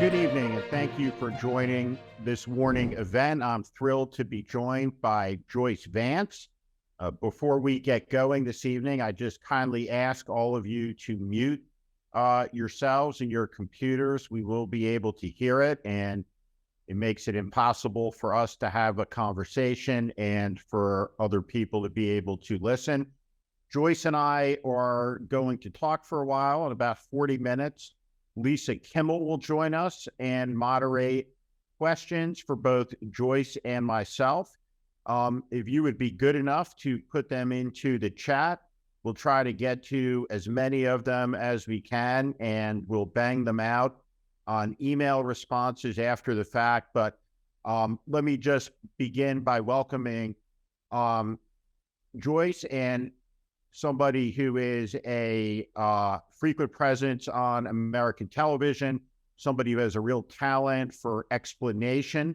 Good evening, and thank you for joining this morning event. I'm thrilled to be joined by Joyce Vance. Before we get going this evening, I just kindly ask all of you to mute yourselves and your computers. We will be able to hear it, and it makes it impossible for us to have a conversation and for other people to be able to listen. Joyce and I are going to talk for a while, in about 40 minutes. Lisa Kimmel will join us and moderate questions for both Joyce and myself. If you would be good enough to put them into the chat, we'll try to get to as many of them as we can, and we'll bang them out on email responses after the fact. But let me just begin by welcoming Joyce, and somebody who is a frequent presence on American television, somebody who has a real talent for explanation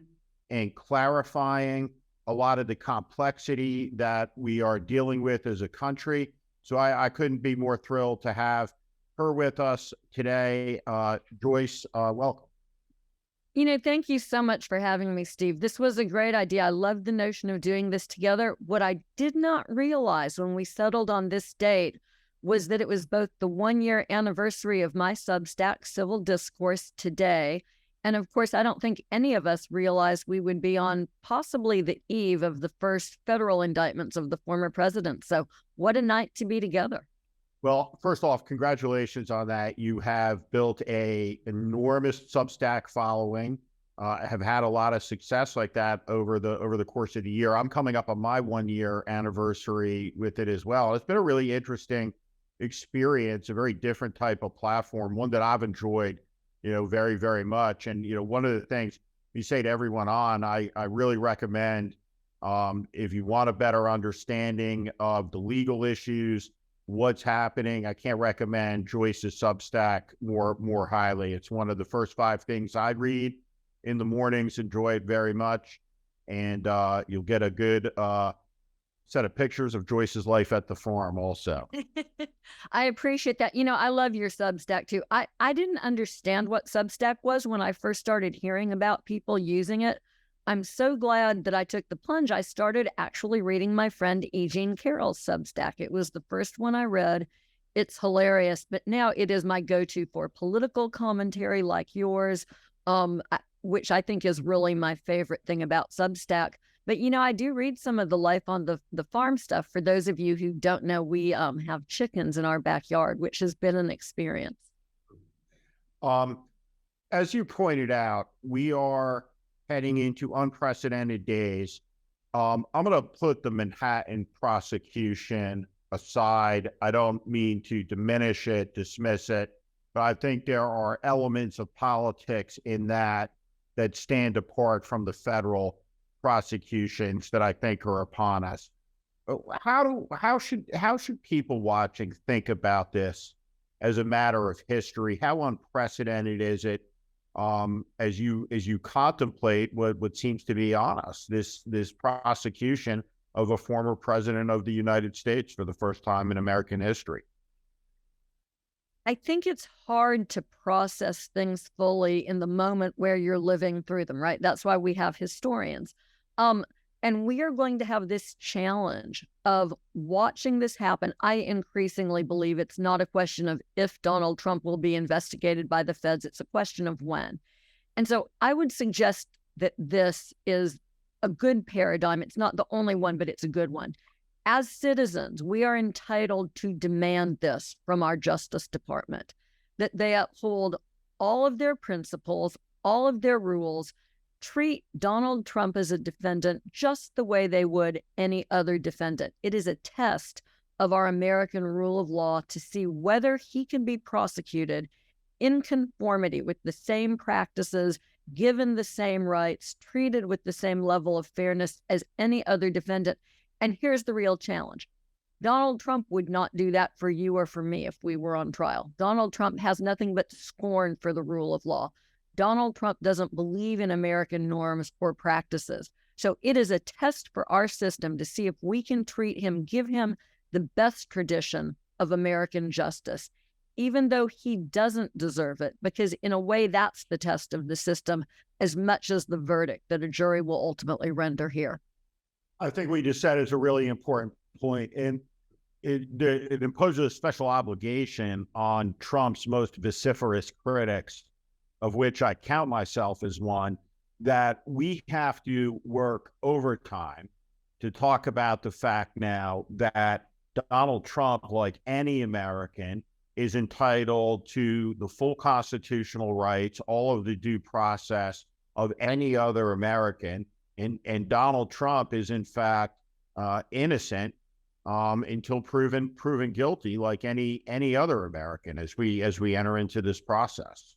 and clarifying a lot of the complexity that we are dealing with as a country. So I couldn't be more thrilled to have her with us today. Joyce, welcome. Thank you so much for having me, Steve. This was a great idea. I love the notion of doing this together. What I did not realize when we settled on this date was that it was both the 1-year anniversary of my Substack, Civil Discourse, today. And of course, I don't think any of us realized we would be on possibly the eve of the first federal indictments of the former president. So what a night to be together. Well, first off, congratulations on that. You have built an enormous Substack following, have had a lot of success like that over the course of the year. I'm coming up on my 1-year anniversary with it as well. It's been a really interesting experience, a very different type of platform, one that I've enjoyed, very, very much. And, one of the things we say to everyone on, I really recommend, if you want a better understanding of the legal issues, what's happening, I can't recommend Joyce's Substack more highly. It's one of the first 5 things I read in the mornings, enjoy it very much. And you'll get a good set of pictures of Joyce's life at the farm also. I appreciate that. I love your Substack too. I didn't understand what Substack was when I first started hearing about people using it. I'm so glad that I took the plunge. I started actually reading my friend E. Jean Carroll's Substack. It was the first one I read. It's hilarious, but now it is my go-to for political commentary like yours, which I think is really my favorite thing about Substack. But, I do read some of the life on the farm stuff. For those of you who don't know, we have chickens in our backyard, which has been an experience. As you pointed out, we are heading into unprecedented days. I'm going to put the Manhattan prosecution aside. I don't mean to diminish it, dismiss it, but I think there are elements of politics in that stand apart from the federal prosecutions that I think are upon us. How should people watching think about this as a matter of history? How unprecedented is it? As you contemplate what seems to be on us, this prosecution of a former president of the United States for the first time in American history? I think it's hard to process things fully in the moment where you're living through them, right? That's why we have historians. And we are going to have this challenge of watching this happen. I increasingly believe it's not a question of if Donald Trump will be investigated by the feds. It's a question of when. And so I would suggest that this is a good paradigm. It's not the only one, but it's a good one. As citizens, we are entitled to demand this from our Justice Department, that they uphold all of their principles, all of their rules, treat Donald Trump as a defendant just the way they would any other defendant. It is a test of our American rule of law to see whether he can be prosecuted in conformity with the same practices, given the same rights, treated with the same level of fairness as any other defendant. And here's the real challenge. Donald Trump would not do that for you or for me if we were on trial. Donald Trump has nothing but scorn for the rule of law. Donald Trump doesn't believe in American norms or practices. So it is a test for our system to see if we can treat him, give him the best tradition of American justice. even though he doesn't deserve it, because in a way, that's the test of the system as much as the verdict that a jury will ultimately render here. I think what you just said is a really important point, and it imposes a special obligation on Trump's most vociferous critics, of which I count myself as one, that we have to work overtime to talk about the fact now that Donald Trump, like any American, is entitled to the full constitutional rights, all of the due process of any other American. And Donald Trump is, in fact, innocent until proven guilty, like any other American, as we enter into this process.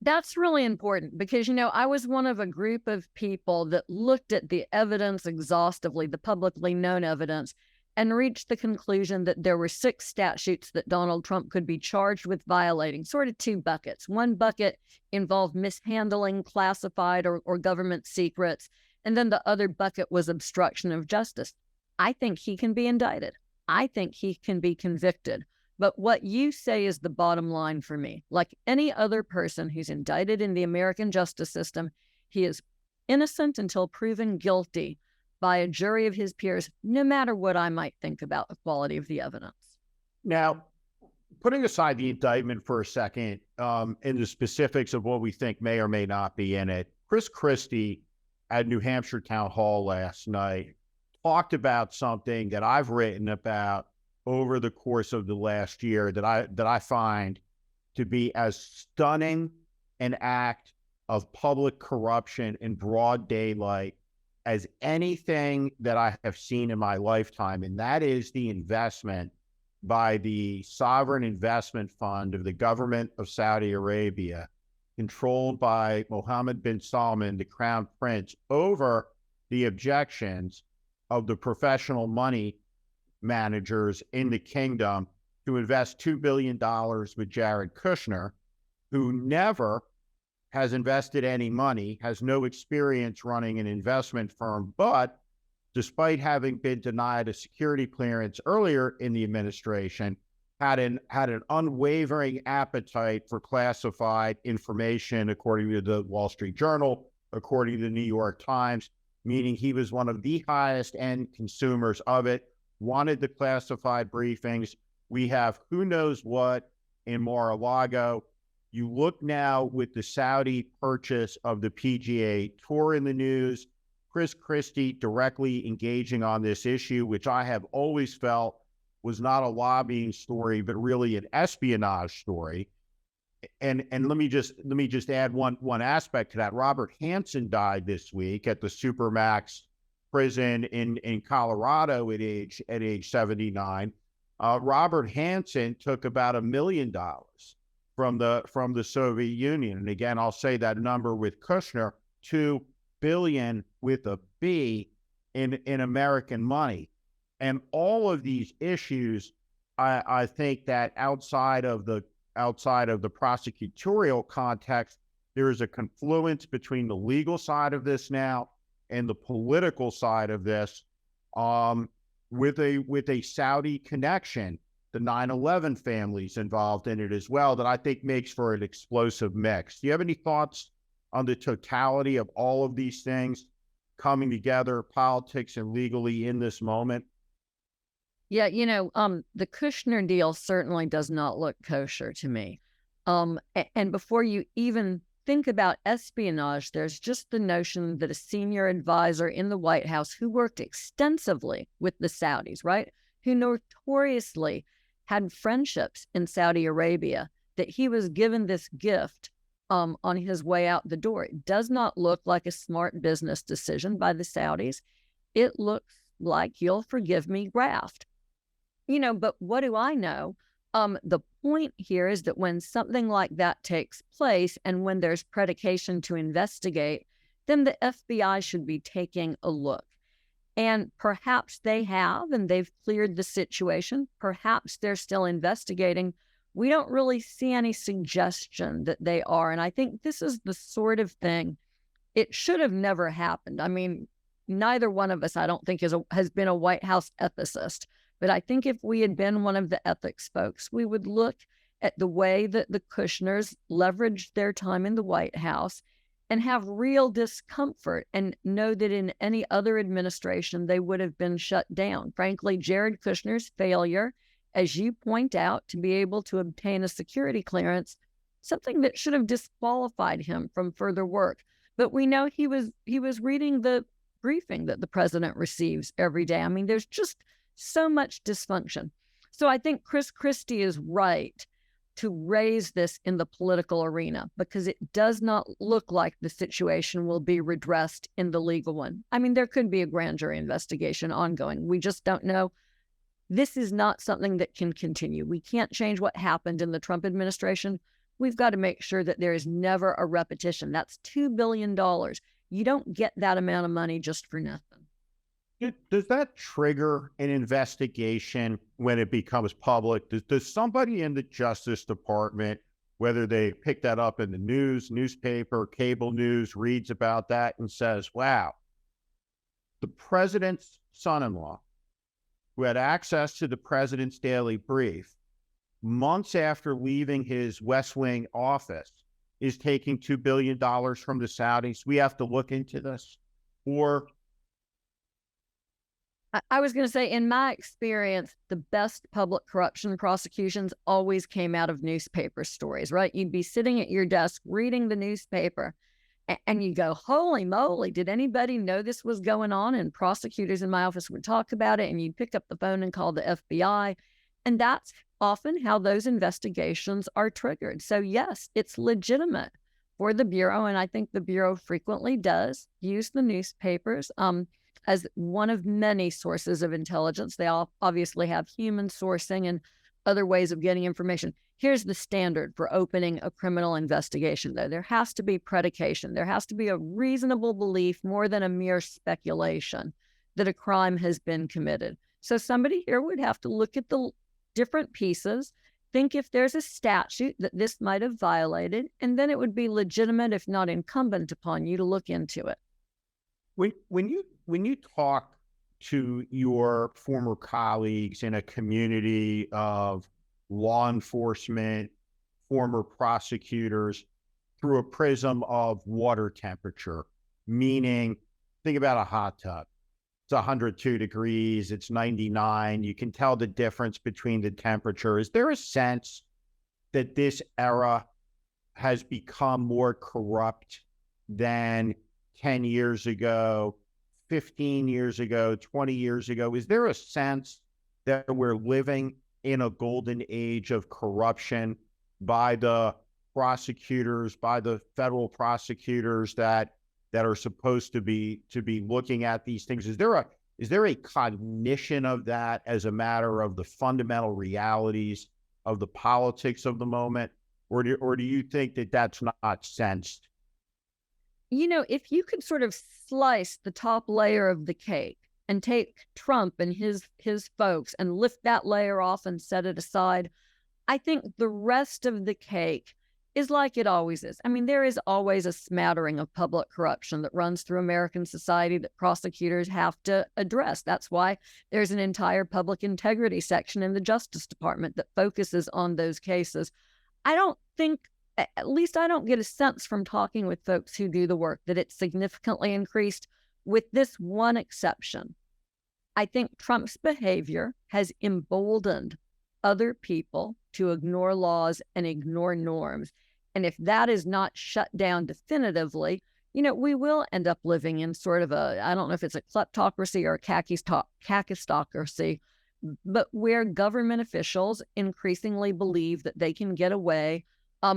That's really important because, I was one of a group of people that looked at the evidence exhaustively, the publicly known evidence, and reached the conclusion that there were 6 statutes that Donald Trump could be charged with violating, sort of 2 buckets. One bucket involved mishandling classified or government secrets, and then the other bucket was obstruction of justice. I think he can be indicted. I think he can be convicted. But what you say is the bottom line for me. Like any other person who's indicted in the American justice system, he is innocent until proven guilty by a jury of his peers, no matter what I might think about the quality of the evidence. Now, putting aside the indictment for a second, and the specifics of what we think may or may not be in it, Chris Christie at New Hampshire Town Hall last night talked about something that I've written about over the course of the last year that I find to be as stunning an act of public corruption in broad daylight as anything that I have seen in my lifetime, and that is the investment by the sovereign investment fund of the government of Saudi Arabia, controlled by Mohammed bin Salman, the crown prince, over the objections of the professional money managers in the kingdom to invest $2 billion with Jared Kushner, who never has invested any money, has no experience running an investment firm, but despite having been denied a security clearance earlier in the administration, had an unwavering appetite for classified information, according to the Wall Street Journal, according to the New York Times, meaning he was one of the highest end consumers of it, wanted the classified briefings. We have who knows what in Mar-a-Lago. You look now with the Saudi purchase of the PGA Tour in the news, Chris Christie directly engaging on this issue, which I have always felt was not a lobbying story, but really an espionage story. And let me just add one aspect to that. Robert Hansen died this week at the Supermax prison in Colorado at age 79. Robert Hansen took about $1 million from the Soviet Union. And again, I'll say that number with Kushner, $2 billion with a B in American money. And all of these issues, I think that outside of the prosecutorial context, there is a confluence between the legal side of this now and the political side of this, with a Saudi connection. The 9/11 families involved in it as well, that I think makes for an explosive mix. Do you have any thoughts on the totality of all of these things coming together, politics and legally, in this moment? Yeah, the Kushner deal certainly does not look kosher to me. And before you even think about espionage, there's just the notion that a senior advisor in the White House who worked extensively with the Saudis, right, who notoriously had friendships in Saudi Arabia, that he was given this gift on his way out the door. It does not look like a smart business decision by the Saudis. It looks like, you'll forgive me, graft. But what do I know? The point here is that when something like that takes place and when there's predication to investigate, then the FBI should be taking a look. And perhaps they have, and they've cleared the situation. Perhaps they're still investigating. We don't really see any suggestion that they are. And I think this is the sort of thing, it should have never happened. I mean, neither one of us, I don't think, has been a White House ethicist. But I think if we had been one of the ethics folks, we would look at the way that the Kushners leveraged their time in the White House and have real discomfort and know that in any other administration, they would have been shut down. Frankly, Jared Kushner's failure, as you point out, to be able to obtain a security clearance, something that should have disqualified him from further work. But we know he was reading the briefing that the president receives every day. I mean, there's just so much dysfunction. So I think Chris Christie is right to raise this in the political arena, because it does not look like the situation will be redressed in the legal one. I mean, there could be a grand jury investigation ongoing. We just don't know. This is not something that can continue. We can't change what happened in the Trump administration. We've got to make sure that there is never a repetition. That's $2 billion. You don't get that amount of money just for nothing. Does that trigger an investigation when it becomes public? Does somebody in the Justice Department, whether they pick that up in the newspaper, cable news, reads about that and says, wow, the president's son-in-law, who had access to the president's daily brief, months after leaving his West Wing office, is taking $2 billion from the Saudis? We have to look into this. Or I was going to say, in my experience, the best public corruption prosecutions always came out of newspaper stories, right? You'd be sitting at your desk reading the newspaper and you go, holy moly, did anybody know this was going on? And prosecutors in my office would talk about it, and you'd pick up the phone and call the FBI. And that's often how those investigations are triggered. So yes, it's legitimate for the Bureau. And I think the Bureau frequently does use the newspapers as one of many sources of intelligence. They all obviously have human sourcing and other ways of getting information. Here's the standard for opening a criminal investigation, though. There has to be predication. There has to be a reasonable belief, more than a mere speculation, that a crime has been committed. So somebody here would have to look at the different pieces, think if there's a statute that this might have violated, and then it would be legitimate, if not incumbent upon you, to look into it. When you talk to your former colleagues in a community of law enforcement, former prosecutors, through a prism of water temperature, meaning, think about a hot tub. It's 102 degrees, it's 99. You can tell the difference between the temperature. Is there a sense that this era has become more corrupt than 10 years ago, 15 years ago, 20 years ago? Is there a sense that we're living in a golden age of corruption by the prosecutors, by the federal prosecutors that are supposed to be looking at these things? Is there a cognition of that as a matter of the fundamental realities of the politics of the moment, or do you think that that's not sensed? You know, if you could sort of slice the top layer of the cake and take Trump and his folks and lift that layer off and set it aside, I think the rest of the cake is like it always is. I mean, there is always a smattering of public corruption that runs through American society that prosecutors have to address. That's why there's an entire public integrity section in the Justice Department that focuses on those cases. I don't think, at least I don't get a sense from talking with folks who do the work, that it's significantly increased, with this one exception. I think Trump's behavior has emboldened other people to ignore laws and ignore norms. And if that is not shut down definitively, you know, we will end up living in sort of a, I don't know if it's a kleptocracy or a kakistocracy, but where government officials increasingly believe that they can get away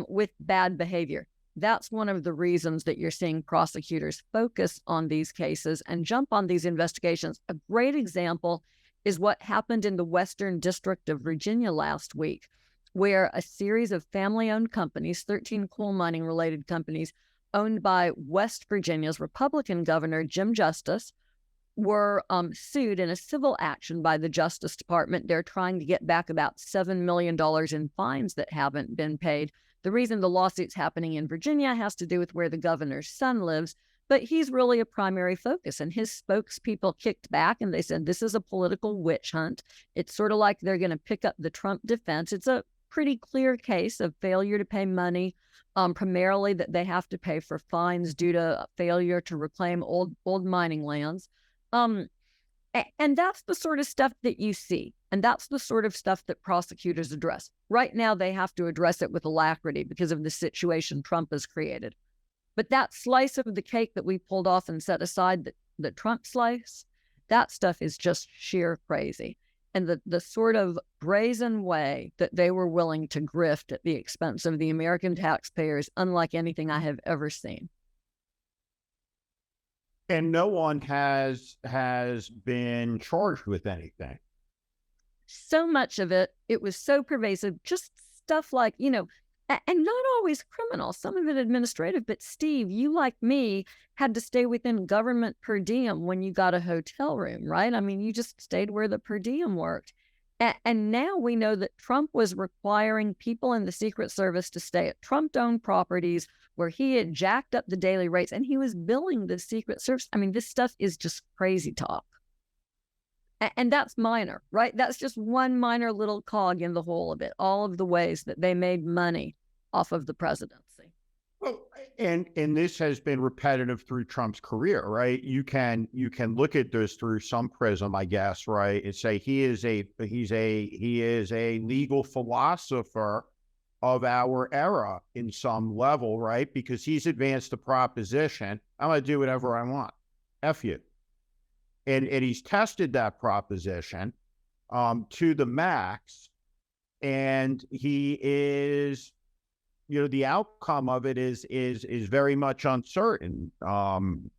with bad behavior. That's one of the reasons that you're seeing prosecutors focus on these cases and jump on these investigations. A great example is what happened in the Western District of Virginia last week, where a series of family-owned companies, 13 coal mining-related companies owned by West Virginia's Republican governor, Jim Justice, were sued in a civil action by the Justice Department. They're trying to get back about $7 million in fines that haven't been paid. The reason the lawsuit's happening in Virginia has to do with where the governor's son lives, but he's really a primary focus. And his spokespeople kicked back and they said, this is a political witch hunt. It's sort of like they're going to pick up the Trump defense. It's a pretty clear case of failure to pay money, primarily that they have to pay for fines due to failure to reclaim old mining lands. And that's the sort of stuff that you see. And that's the sort of stuff that prosecutors address. Right now, they have to address it with alacrity because of the situation Trump has created. But that slice of the cake that we pulled off and set aside, the Trump slice, that stuff is just sheer crazy. And the sort of brazen way that they were willing to grift at the expense of the American taxpayers, unlike anything I have ever seen. And no one has been charged with anything. So much of it was so pervasive, just stuff like, and not always criminal, some of it administrative. But Steve, you like me had to stay within government per diem when you got a hotel room, right? I mean, you just stayed where the per diem worked. And now we know that Trump was requiring people in the Secret Service to stay at Trump-owned properties where he had jacked up the daily rates, and he was billing the Secret Service. I mean, this stuff is just crazy talk. And that's minor, right? That's just one minor little cog in the whole of it, all of the ways that they made money off of the presidency. Well, and this has been repetitive through Trump's career, right? You can look at this through some prism, I guess, right? And say he is a legal philosopher of our era in some level, right? Because he's advanced the proposition, I'm going to do whatever I want. F you. And he's tested that proposition to the max. And he is, the outcome of it is very much uncertain. But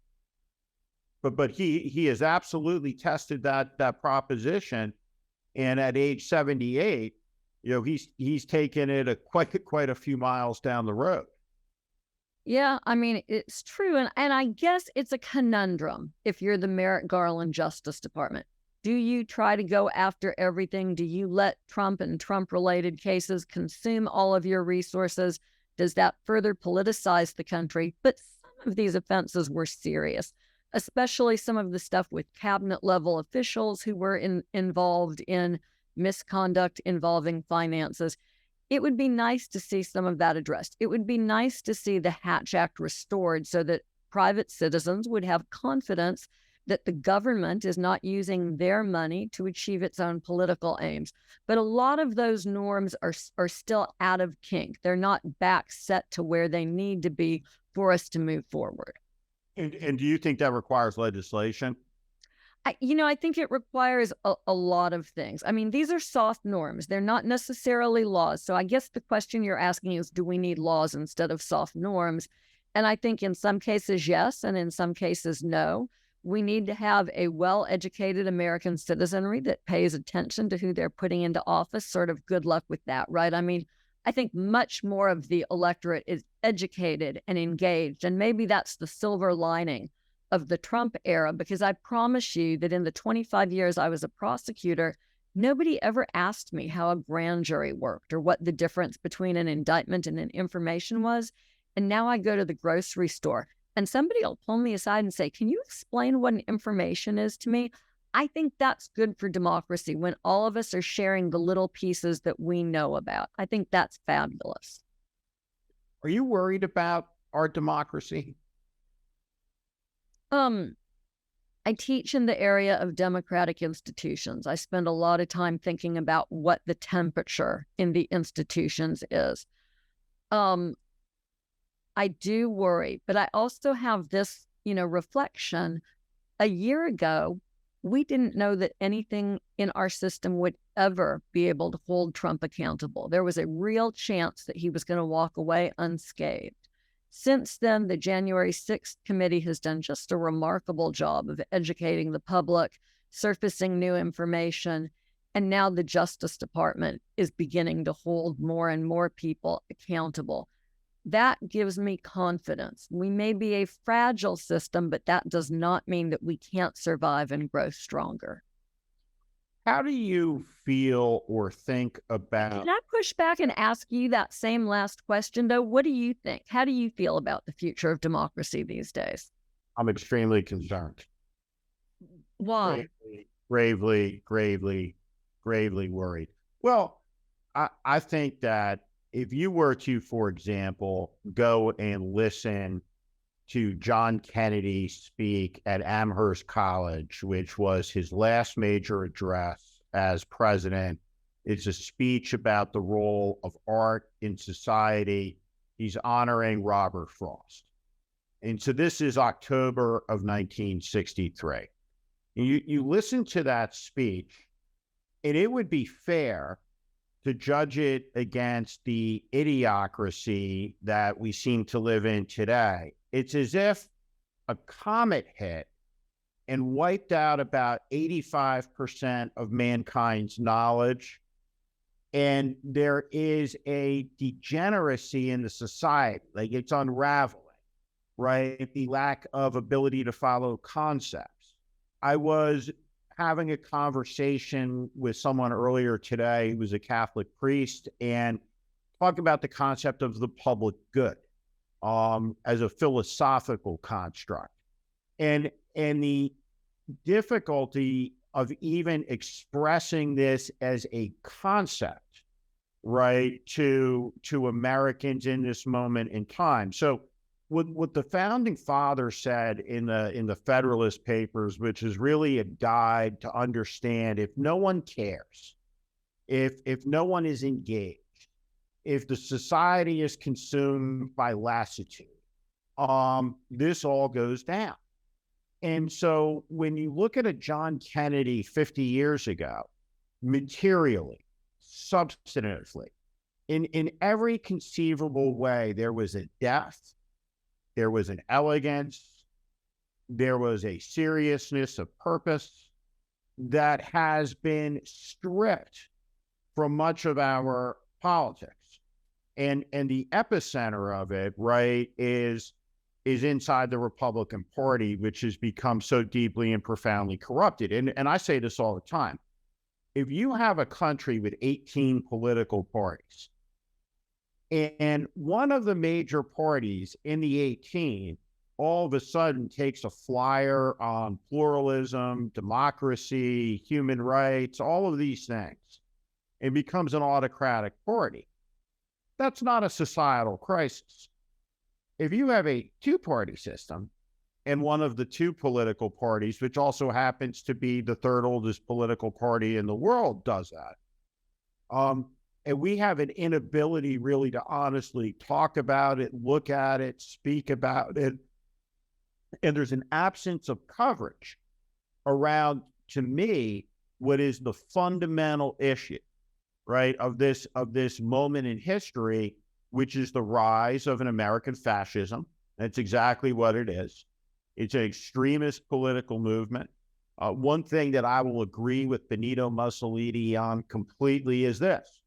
he has absolutely tested that proposition. And at age 78, he's taken it quite a few miles down the road. Yeah, I mean, it's true. And I guess it's a conundrum if you're the Merrick Garland Justice Department. Do you try to go after everything? Do you let Trump and Trump-related cases consume all of your resources? Does that further politicize the country? But some of these offenses were serious, especially some of the stuff with cabinet-level officials who were involved in misconduct involving finances. It would be nice to see some of that addressed. It would be nice to see the Hatch Act restored so that private citizens would have confidence that the government is not using their money to achieve its own political aims. But a lot of those norms are still out of kink. They're not back set to where they need to be for us to move forward. And do you think that requires legislation? I think it requires a lot of things. I mean, these are soft norms. They're not necessarily laws. So I guess the question you're asking is, do we need laws instead of soft norms? And I think in some cases, yes, and in some cases, no. We need to have a well-educated American citizenry that pays attention to who they're putting into office. Sort of good luck with that, right? I mean, I think much more of the electorate is educated and engaged. And maybe that's the silver lining of the Trump era, because I promise you that in the 25 years I was a prosecutor, nobody ever asked me how a grand jury worked or what the difference between an indictment and an information was. And now I go to the grocery store and somebody will pull me aside and say, can you explain what an information is to me? I think that's good for democracy when all of us are sharing the little pieces that we know about. I think that's fabulous. Are you worried about our democracy? I teach in the area of democratic institutions. I spend a lot of time thinking about what the temperature in the institutions is. I do worry, but I also have this, reflection. A year ago, we didn't know that anything in our system would ever be able to hold Trump accountable. There was a real chance that he was going to walk away unscathed. Since then, the January 6th committee has done just a remarkable job of educating the public, surfacing new information, and now the Justice Department is beginning to hold more and more people accountable. That gives me confidence. We may be a fragile system, but that does not mean that we can't survive and grow stronger. How do you feel or think about... Can I push back and ask you that same last question, though? What do you think? How do you feel about the future of democracy these days? I'm extremely concerned. Why? Gravely worried. Well, I think that if you were to, for example, go and listen to John Kennedy speak at Amherst College, which was his last major address as president, it's a speech about the role of art in society. He's honoring Robert Frost. And so this is October of 1963. And you listen to that speech, and it would be fair to judge it against the idiocracy that we seem to live in today. It's as if a comet hit and wiped out about 85% of mankind's knowledge. And there is a degeneracy in the society, like it's unraveling, right? The lack of ability to follow concepts. I was having a conversation with someone earlier today who was a Catholic priest and talked about the concept of the public good as a philosophical construct, and the difficulty of even expressing this as a concept, right, to Americans in this moment in time. So what the founding fathers said in the Federalist Papers, which is really a guide to understand if no one cares, if no one is engaged, if the society is consumed by lassitude, this all goes down. And so when you look at a John Kennedy 50 years ago, materially, substantively, in every conceivable way, there was a depth, there was an elegance, there was a seriousness of purpose that has been stripped from much of our politics. And the epicenter of it, right, is inside the Republican Party, which has become so deeply and profoundly corrupted. And I say this all the time. If you have a country with 18 political parties, and one of the major parties in the 18 all of a sudden takes a flyer on pluralism, democracy, human rights, all of these things, and becomes an autocratic party, that's not a societal crisis. If you have a two-party system and one of the two political parties, which also happens to be the third oldest political party in the world, does that, and we have an inability really to honestly talk about it, look at it, speak about it, and there's an absence of coverage around, to me, what is the fundamental issue, right, of this moment in history, which is the rise of an American fascism. That's exactly what it is. It's an extremist political movement. One thing that I will agree with Benito Mussolini on completely is this.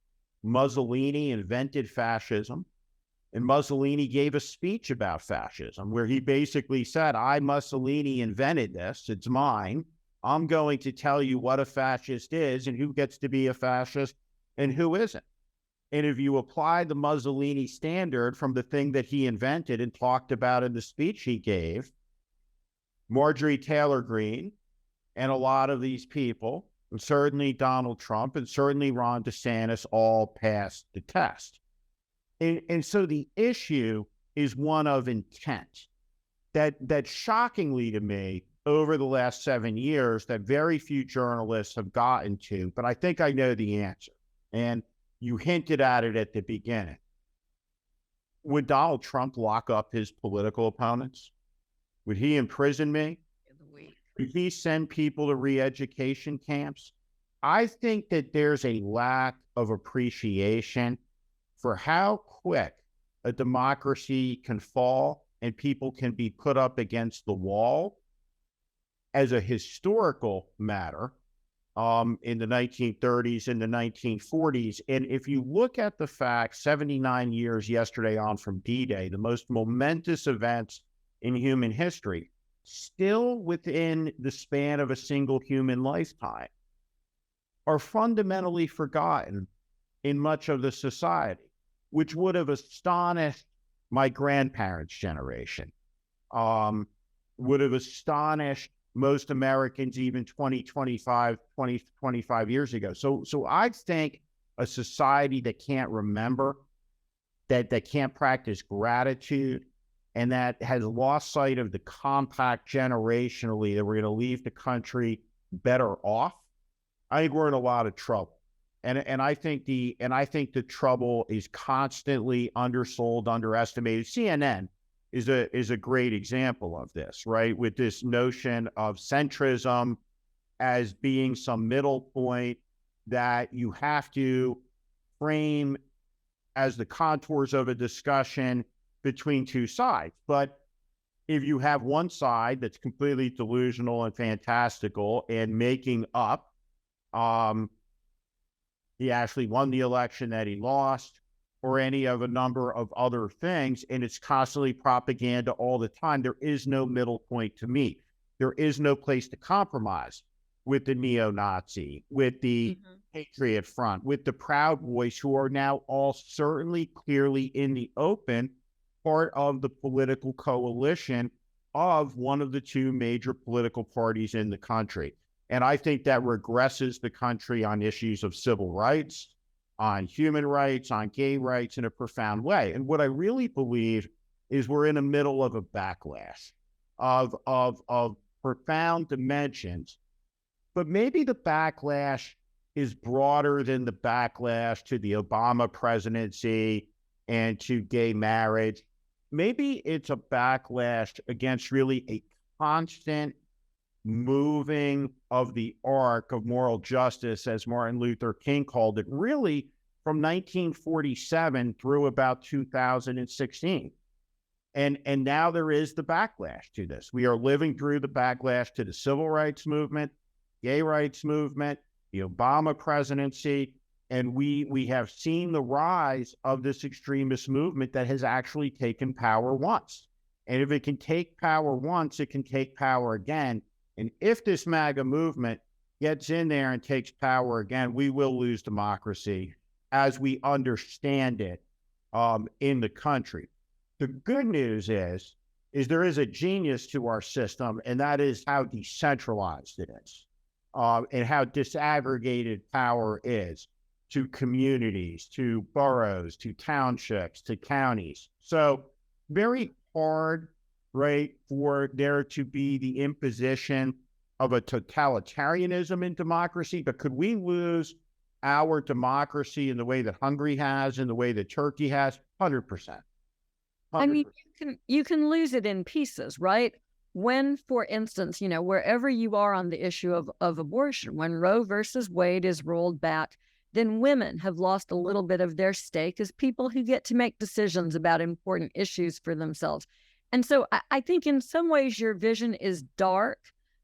Mussolini invented fascism, and Mussolini gave a speech about fascism where he basically said, I, Mussolini, invented this. It's mine. I'm going to tell you what a fascist is and who gets to be a fascist and who isn't. And if you apply the Mussolini standard from the thing that he invented and talked about in the speech he gave, Marjorie Taylor Greene and a lot of these people, and certainly Donald Trump and certainly Ron DeSantis, all passed the test. And so the issue is one of intent that shockingly to me over the last 7 years that very few journalists have gotten to, but I think I know the answer. And you hinted at it at the beginning. Would Donald Trump lock up his political opponents? Would he imprison me? Would he send people to re-education camps? I think that there's a lack of appreciation for how quick a democracy can fall and people can be put up against the wall as a historical matter in the 1930s and the 1940s. And if you look at the fact, 79 years yesterday on from D-Day, the most momentous events in human history, still within the span of a single human lifetime, are fundamentally forgotten in much of the society, which would have astonished my grandparents' generation, would have astonished most Americans even 25 years ago. So I think a society that can't remember, that can't practice gratitude, and that has lost sight of the compact generationally that we're going to leave the country better off, I think we're in a lot of trouble. And I think the trouble is constantly undersold, underestimated. CNN is a great example of this, right? With this notion of centrism as being some middle point that you have to frame as the contours of a discussion between two sides. But if you have one side that's completely delusional and fantastical and making up, he actually won the election that he lost, or any of a number of other things, and it's constantly propaganda all the time, there is no middle point to meet. There is no place to compromise with the neo-Nazi, with the Patriot Front, with the Proud Boys, who are now all certainly clearly in the open, part of the political coalition of one of the two major political parties in the country. And I think that regresses the country on issues of civil rights, on human rights, on gay rights in a profound way. And what I really believe is we're in the middle of a backlash of profound dimensions. But maybe the backlash is broader than the backlash to the Obama presidency and to gay marriage. Maybe it's a backlash against really a constant moving of the arc of moral justice, as Martin Luther King called it, really from 1947 through about 2016. And now there is the backlash to this. We are living through the backlash to the civil rights movement, gay rights movement, the Obama presidency, and we have seen the rise of this extremist movement that has actually taken power once. And if it can take power once, it can take power again. And if this MAGA movement gets in there and takes power again, we will lose democracy as we understand it in the country. The good news is there is a genius to our system, and that is how decentralized it is, and how disaggregated power is to communities, to boroughs, to townships, to counties. So very hard, right, for there to be the imposition of a totalitarianism in democracy. But could we lose our democracy in the way that Hungary has, in the way that Turkey has? 100%. I mean, you can lose it in pieces, right? When, for instance, wherever you are on the issue of abortion, when Roe versus Wade is rolled back, then women have lost a little bit of their stake as people who get to make decisions about important issues for themselves. And so I think in some ways your vision is dark,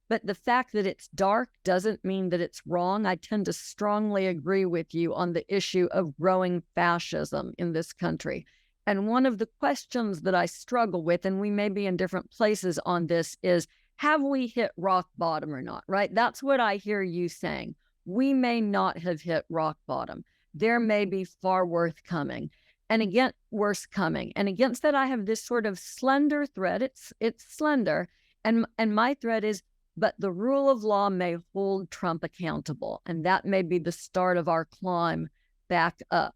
but the fact that it's dark doesn't mean that it's wrong. I tend to strongly agree with you on the issue of growing fascism in this country. And one of the questions that I struggle with, and we may be in different places on this, is have we hit rock bottom or not, right? That's what I hear you saying. We may not have hit rock bottom. There may be far worse coming. And against that, I have this sort of slender thread. It's slender. And my thread is, but the rule of law may hold Trump accountable. And that may be the start of our climb back up.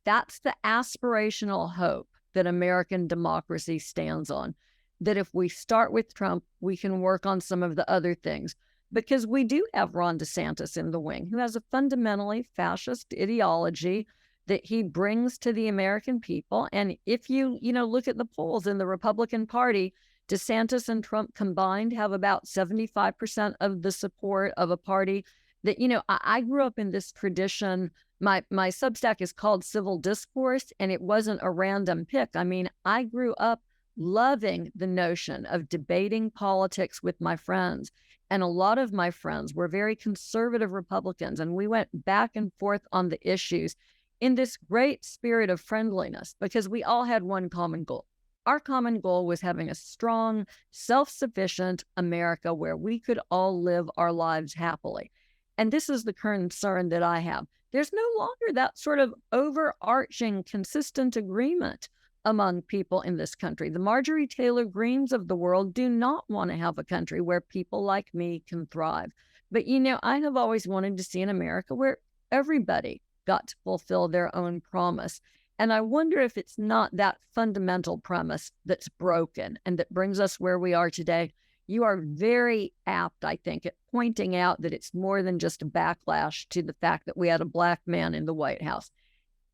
That's the aspirational hope that American democracy stands on. That if we start with Trump, we can work on some of the other things. Because we do have Ron DeSantis in the wing, who has a fundamentally fascist ideology that he brings to the American people. And if you look at the polls in the Republican Party, DeSantis and Trump combined have about 75% of the support of a party that, I grew up in this tradition. My Substack is called Civil Discourse, and it wasn't a random pick. I mean, I grew up loving the notion of debating politics with my friends. And a lot of my friends were very conservative Republicans, and we went back and forth on the issues in this great spirit of friendliness because we all had one common goal. Our common goal was having a strong, self-sufficient America where we could all live our lives happily. And this is the concern that I have. There's no longer that sort of overarching, consistent agreement among people in this country. The Marjorie Taylor Greens of the world do not want to have a country where people like me can thrive. But, I have always wanted to see an America where everybody got to fulfill their own promise. And I wonder if it's not that fundamental premise that's broken and that brings us where we are today. You are very apt, I think, at pointing out that it's more than just a backlash to the fact that we had a Black man in the White House.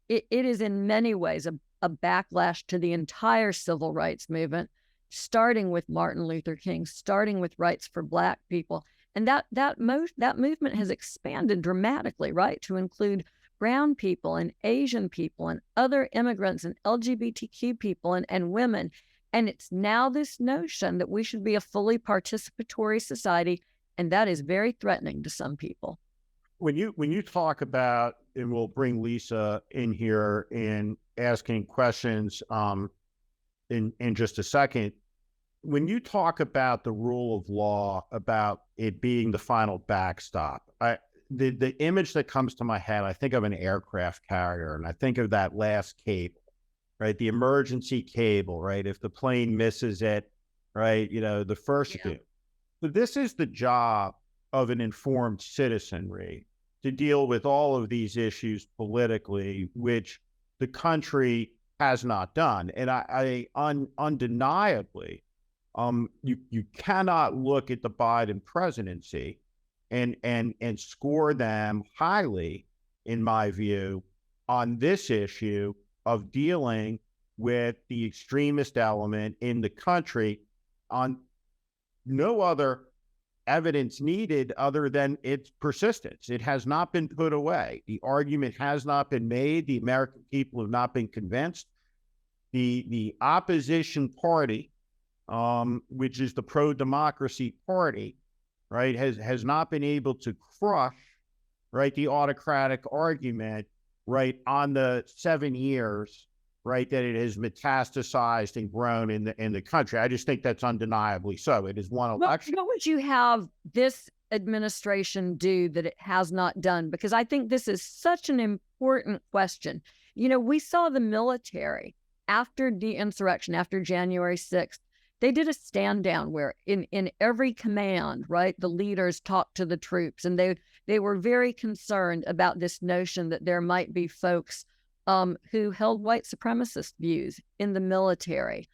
It is in many ways a backlash to the entire civil rights movement, starting with Martin Luther King, starting with rights for Black people. And that movement has expanded dramatically, right, to include brown people and Asian people and other immigrants and LGBTQ people and women. And it's now this notion that we should be a fully participatory society, and that is very threatening to some people. When you talk about, and we'll bring Lisa in here in asking questions in just a second, when you talk about the rule of law, about it being the final backstop, the image that comes to my head, I think of an aircraft carrier, and I think of that last cable, right? The emergency cable, right? If the plane misses it, right? The first two. But this is the job of an informed citizenry, to deal with all of these issues politically, which the country has not done. And undeniably, you cannot look at the Biden presidency and score them highly, in my view, on this issue of dealing with the extremist element in the country, on no other evidence needed other than its persistence. It has not been put away. The argument has not been made. The American people have not been convinced. The opposition party, which is the pro-democracy party, right, has not been able to crush, right, the autocratic argument, right, on the 7 years, right, that it has metastasized and grown in the country. I just think that's undeniably so. It is one election. What would you have this administration do that it has not done? Because I think this is such an important question. We saw the military after the insurrection, after January 6th, they did a stand down where in every command, right, the leaders talked to the troops, and they were very concerned about this notion that there might be folks who held white supremacist views in the military.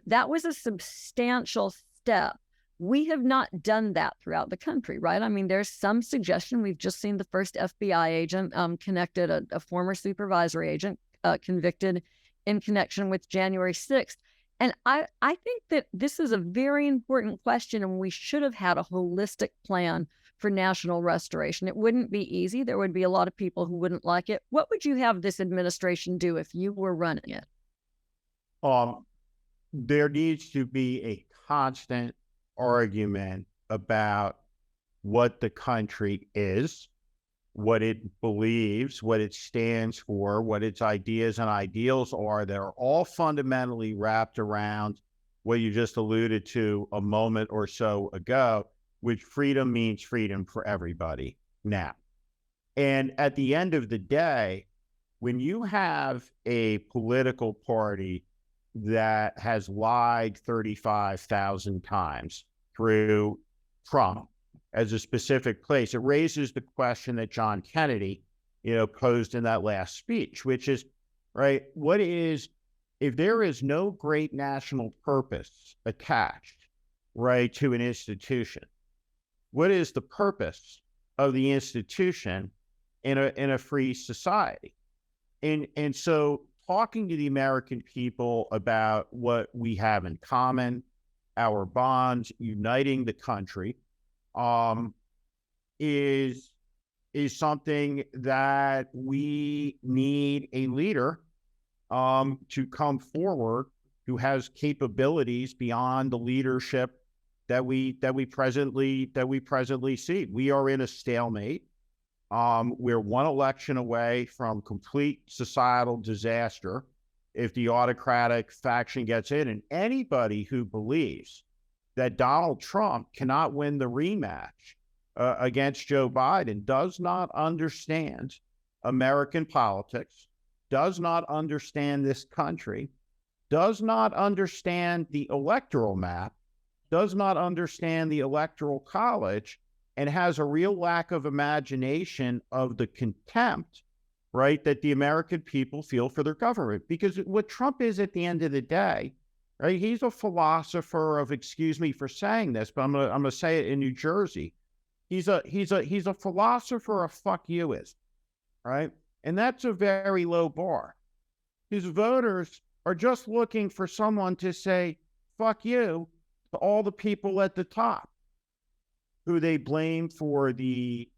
That was a substantial step. We have not done that throughout the country, right? I mean, there's some suggestion. We've just seen the first FBI agent connected, a former supervisory agent convicted in connection with January 6th. And I think that this is a very important question, and we should have had a holistic plan for national restoration. It wouldn't be easy. There would be a lot of people who wouldn't like it. What would you have this administration do if you were running it? There needs to be a constant argument about what the country is, what it believes, what it stands for, what its ideas and ideals are, that are all fundamentally wrapped around what you just alluded to a moment or so ago, which freedom means freedom for everybody now. And at the end of the day, when you have a political party that has lied 35,000 times through Trump as a specific place, it raises the question that John Kennedy, posed in that last speech, which is, right, if there is no great national purpose attached, right, to an institution, what is the purpose of the institution in a free society? And so talking to the American people about what we have in common, our bonds uniting the country, is something that we need a leader to come forward who has capabilities beyond the leadership that we presently see. We are in a stalemate. We're one election away from complete societal disaster if the autocratic faction gets in. And anybody who believes that Donald Trump cannot win the rematch against Joe Biden does not understand American politics, does not understand this country, does not understand the electoral map, does not understand the electoral college, and has a real lack of imagination of the contempt, right, that the American people feel for their government. Because what Trump is at the end of the day, right, he's a philosopher of, excuse me for saying this, but I'm gonna say it in New Jersey. He's a philosopher of fuck you is, right? And that's a very low bar. His voters are just looking for someone to say fuck you to all the people at the top who they blame for the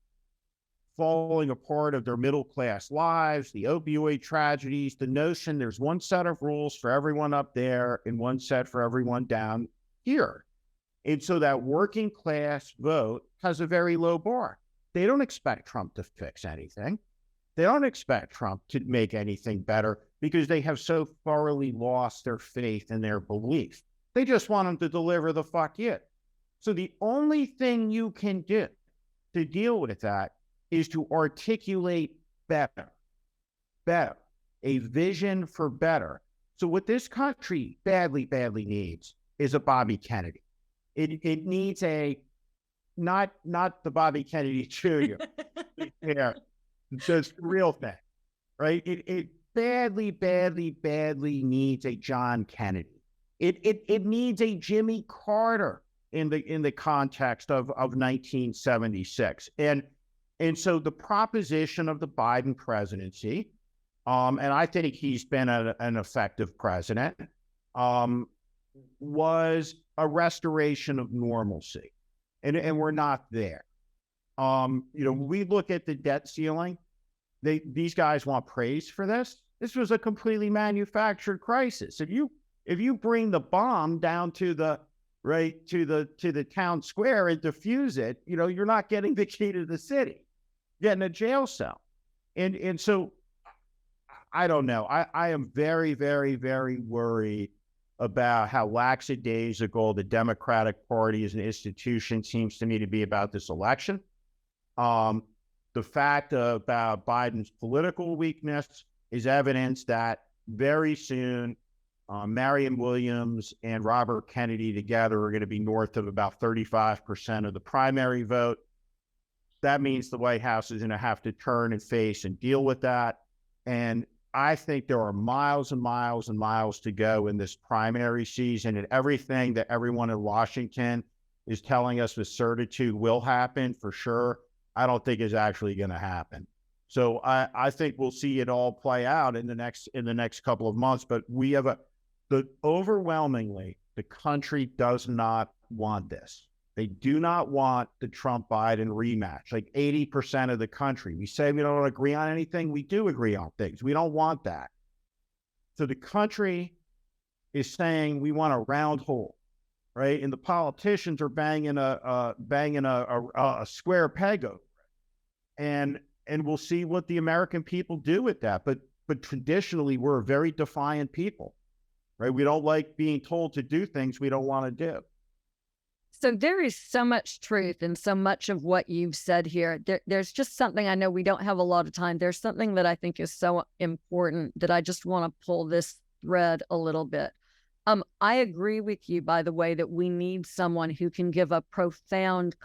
falling apart of their middle class lives, the opioid tragedies, the notion there's one set of rules for everyone up there and one set for everyone down here. And so that working class vote has a very low bar. They don't expect Trump to fix anything. They don't expect Trump to make anything better because they have so thoroughly lost their faith and their belief. They just want him to deliver the fuck you. So the only thing you can do to deal with that is to articulate better, a vision for better. So what this country badly needs is a Bobby Kennedy. It needs a, not the Bobby Kennedy Jr. Yeah, just real thing, right? It badly needs a John Kennedy. It needs a Jimmy Carter in the context of 1976. And so the proposition of the Biden presidency, and I think he's been an effective president, was a restoration of normalcy. And we're not there. We look at the debt ceiling. These guys want praise for this. This was a completely manufactured crisis. If you bring the bomb down to the town square and defuse it, you're not getting the key to the city. You're getting a jail cell. And so I don't know. I am very worried about how lackadaisical the Democratic Party as an institution seems to me to be about this election. The fact about Biden's political weakness is evidence that very soon Marianne Williams and Robert Kennedy together are going to be north of about 35% of the primary vote. That means the White House is going to have to turn and face and deal with that. And I think there are miles and miles and miles to go in this primary season, and everything that everyone in Washington is telling us with certitude will happen for sure, I don't think is actually going to happen. So I think we'll see it all play out in the next couple of months. But we have overwhelmingly, the country does not want this. They do not want the Trump-Biden rematch. Like 80% of the country. We say we don't agree on anything. We do agree on things. We don't want that. So the country is saying we want a round hole, right? And the politicians are banging a square peg over it. And we'll see what the American people do with that. But traditionally, we're a very defiant people, right? We don't like being told to do things we don't want to do. So there is so much truth in so much of what you've said here. There's just something, I know we don't have a lot of time. There's something that I think is so important that I just want to pull this thread a little bit. I agree with you, by the way, that we need someone who can give a profound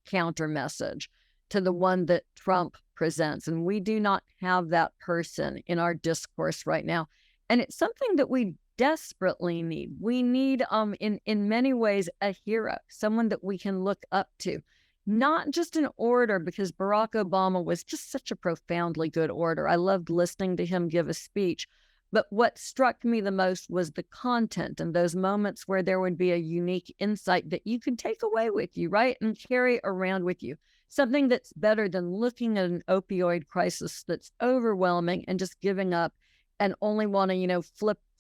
counter message to the one that Trump presents. And we do not have that person in our discourse right now. And it's something that we desperately need. We need, in many ways, a hero, someone that we can look up to, not just an orator, because Barack Obama was just such a profoundly good orator. I loved listening to him give a speech. But what struck me the most was the content and those moments where there would be a unique insight that you could take away with you, right? And carry around with you. Something that's better than looking at an opioid crisis that's overwhelming and just giving up and only want to,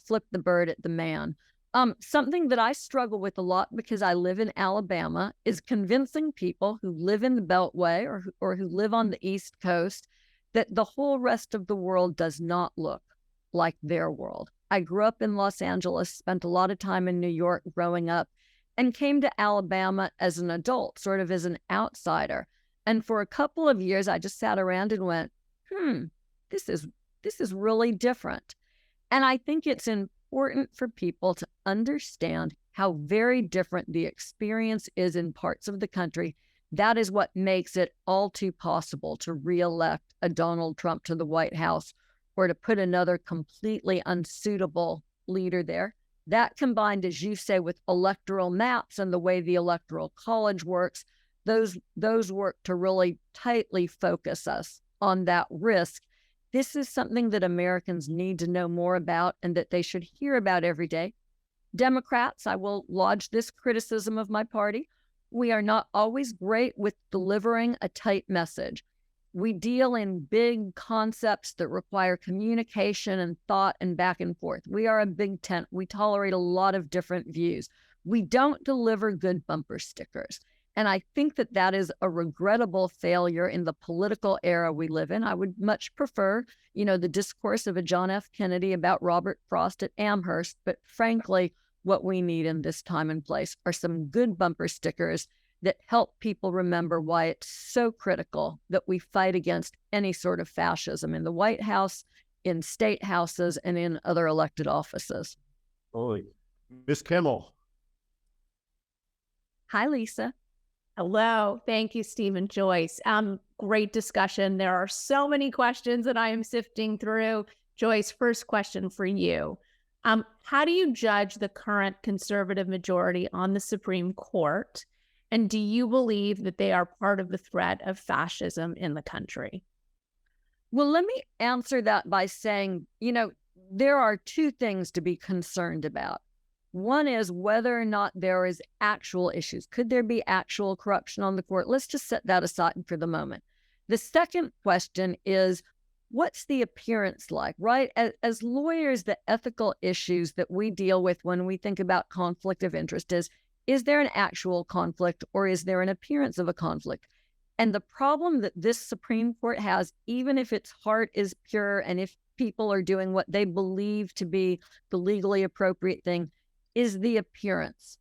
flip the bird at the man. Something that I struggle with a lot because I live in Alabama is convincing people who live in the Beltway or who live on the East Coast that the whole rest of the world does not look like their world. I grew up in Los Angeles, spent a lot of time in New York growing up, and came to Alabama as an adult, sort of as an outsider. And for a couple of years, I just sat around and went, this is really different. And I think it's important for people to understand how very different the experience is in parts of the country That is what makes it all too possible to reelect a Donald Trump to the White House or to put another completely unsuitable leader there. That combined, as you say, with electoral maps and the way the Electoral College works, those work to really tightly focus us on that risk. This is something that Americans need to know more about and that they should hear about every day. Democrats, I will lodge this criticism of my party. We are not always great with delivering a tight message. We deal in big concepts that require communication and thought and back and forth. We are a big tent. We tolerate a lot of different views. We don't deliver good bumper stickers. And I think that that is a regrettable failure in the political era we live in. I would much prefer, the discourse of a John F. Kennedy about Robert Frost at Amherst. But frankly, what we need in this time and place are some good bumper stickers that help people remember why it's so critical that we fight against any sort of fascism in the White House, in state houses, and in other elected offices. Holy. Ms. Kimmel. Hi, Lisa. Hello. Thank you, Steve and Joyce. Great discussion. There are so many questions that I am sifting through. Joyce, first question for you. How do you judge the current conservative majority on the Supreme Court? And do you believe that they are part of the threat of fascism in the country? Well, let me answer that by saying, there are two things to be concerned about. One is whether or not there is actual issues. Could there be actual corruption on the court? Let's just set that aside for the moment. The second question is, what's the appearance like, right? As lawyers, the ethical issues that we deal with when we think about conflict of interest is there an actual conflict or is there an appearance of a conflict? And the problem that this Supreme Court has, even if its heart is pure and if people are doing what they believe to be the legally appropriate thing, is the appearance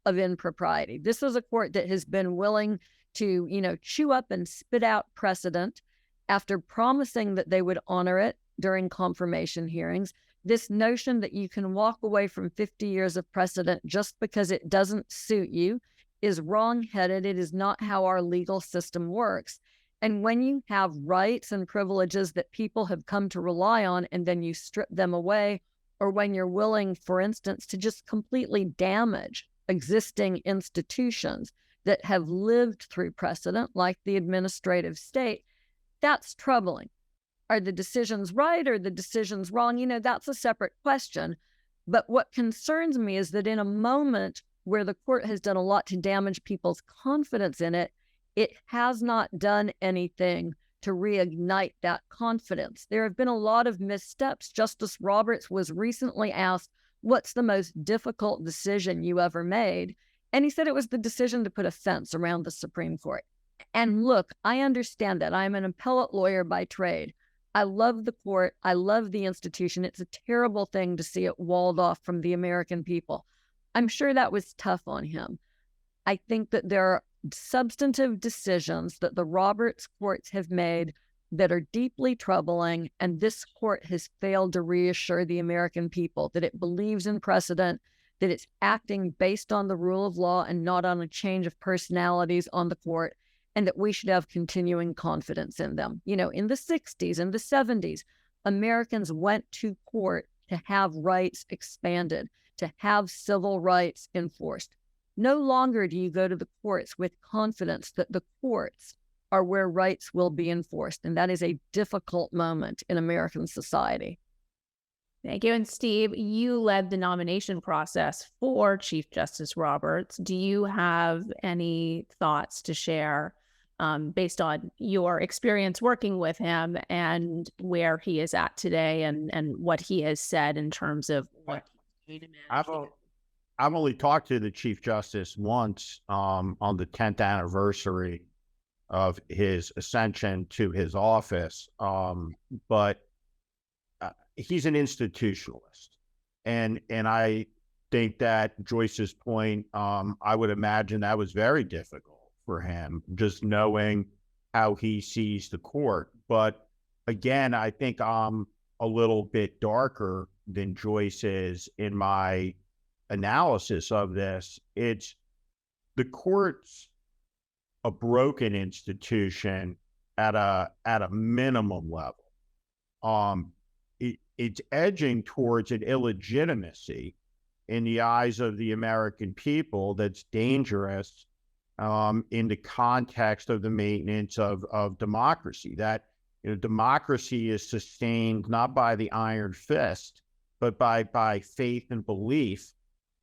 of impropriety. This is a court that has been willing to, chew up and spit out precedent after promising that they would honor it during confirmation hearings. This notion that you can walk away from 50 years of precedent just because it doesn't suit you is wrong-headed. It is not how our legal system works. And when you have rights and privileges that people have come to rely on and then you strip them away, or when you're willing, for instance, to just completely damage existing institutions that have lived through precedent, like the administrative state, that's troubling. Are the decisions right or the decisions wrong? That's a separate question. But what concerns me is that in a moment where the court has done a lot to damage people's confidence in it, it has not done anything to reignite that confidence. There have been a lot of missteps. Justice Roberts was recently asked, what's the most difficult decision you ever made? And he said it was the decision to put a fence around the Supreme Court. And look, I understand that. I'm an appellate lawyer by trade. I love the court. I love the institution. It's a terrible thing to see it walled off from the American people. I'm sure that was tough on him. I think that there are substantive decisions that the Roberts courts have made that are deeply troubling, and this court has failed to reassure the American people that it believes in precedent, that it's acting based on the rule of law and not on a change of personalities on the court, and that we should have continuing confidence in them. In the 60s and the 70s, Americans went to court to have rights expanded, to have civil rights enforced. No longer do you go to the courts with confidence that the courts are where rights will be enforced. And that is a difficult moment in American society. Thank you. And Steve, you led the nomination process for Chief Justice Roberts. Do you have any thoughts to share based on your experience working with him and where he is at today and what he has said in terms of what he made I've only talked to the Chief Justice once on the 10th anniversary of his ascension to his office, but he's an institutionalist. And I think that Joyce's point, I would imagine that was very difficult for him, just knowing how he sees the court. But again, I think I'm a little bit darker than Joyce is in my analysis of this. It's the court's a broken institution at a minimum level. It's edging towards an illegitimacy in the eyes of the American people that's dangerous in the context of the maintenance of democracy. That democracy is sustained not by the iron fist, but by faith and belief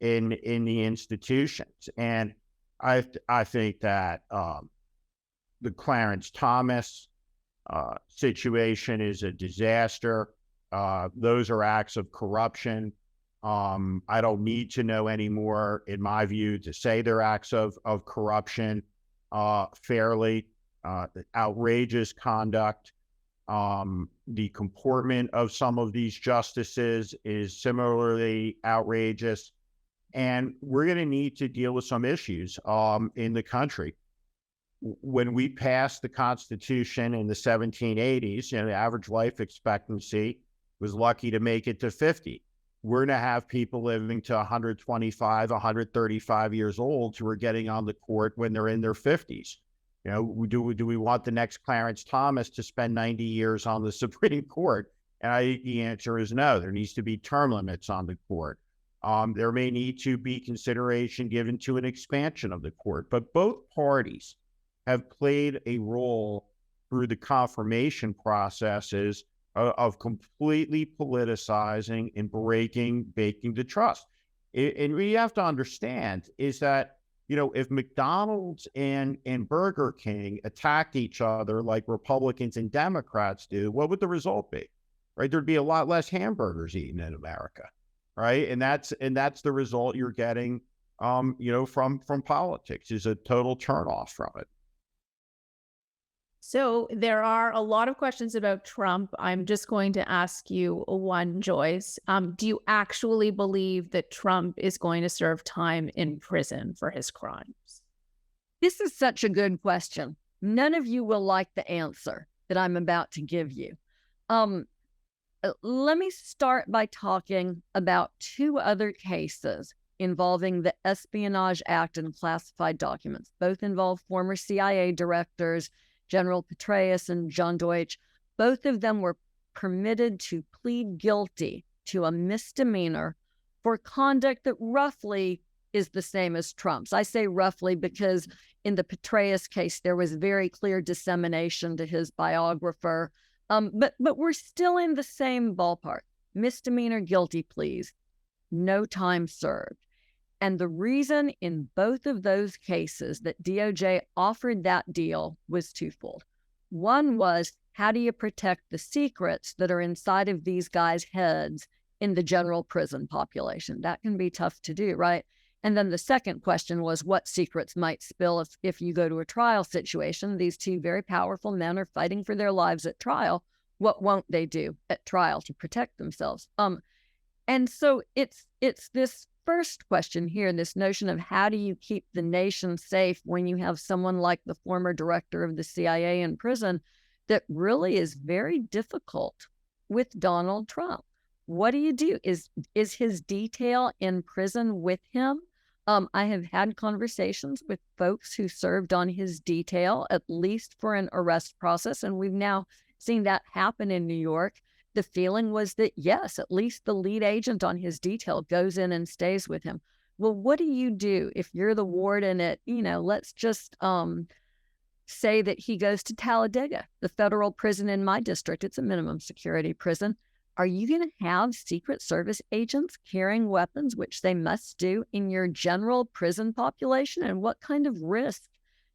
in the institutions. And I think that the Clarence Thomas situation is a disaster. Those are acts of corruption. I don't need to know anymore, in my view, to say they're acts of corruption fairly. Outrageous conduct. The comportment of some of these justices is similarly outrageous. And we're going to need to deal with some issues in the country. When we passed the Constitution in the 1780s, the average life expectancy was lucky to make it to 50. We're going to have people living to 125, 135 years old who are getting on the court when they're in their 50s. Do we want the next Clarence Thomas to spend 90 years on the Supreme Court? And I think the answer is no. There needs to be term limits on the court. There may need to be consideration given to an expansion of the court. But both parties have played a role through the confirmation processes of completely politicizing and breaking the trust. And what you have to understand is that, if McDonald's and Burger King attacked each other like Republicans and Democrats do, what would the result be? Right? There'd be a lot less hamburgers eaten in America, right? And that's the result you're getting, from politics, is a total turnoff from it. So there are a lot of questions about Trump. I'm just going to ask you one, Joyce. Do you actually believe that Trump is going to serve time in prison for his crimes? This is such a good question. None of you will like the answer that I'm about to give you. Let me start by talking about two other cases involving the Espionage Act and classified documents. Both involve former CIA directors, General Petraeus and John Deutsch. Both of them were permitted to plead guilty to a misdemeanor for conduct that roughly is the same as Trump's. I say roughly because in the Petraeus case, there was very clear dissemination to his biographer. But we're still in the same ballpark. Misdemeanor guilty pleas, no time served. And the reason in both of those cases that DOJ offered that deal was twofold. One was, how do you protect the secrets that are inside of these guys' heads in the general prison population? That can be tough to do, right? And then the second question was, what secrets might spill if you go to a trial situation? These two very powerful men are fighting for their lives at trial. What won't they do at trial to protect themselves? And so it's this first question here, this notion of how do you keep the nation safe when you have someone like the former director of the CIA in prison, that really is very difficult with Donald Trump. What do you do? Is his detail in prison with him? I have had conversations with folks who served on his detail, at least for an arrest process, and we've now seen that happen in New York. The feeling was that, yes, at least the lead agent on his detail goes in and stays with him. Well, what do you do if you're the warden at, let's just say that he goes to Talladega, the federal prison in my district. It's a minimum security prison. Are you going to have Secret Service agents carrying weapons, which they must do, in your general prison population? And what kind of risk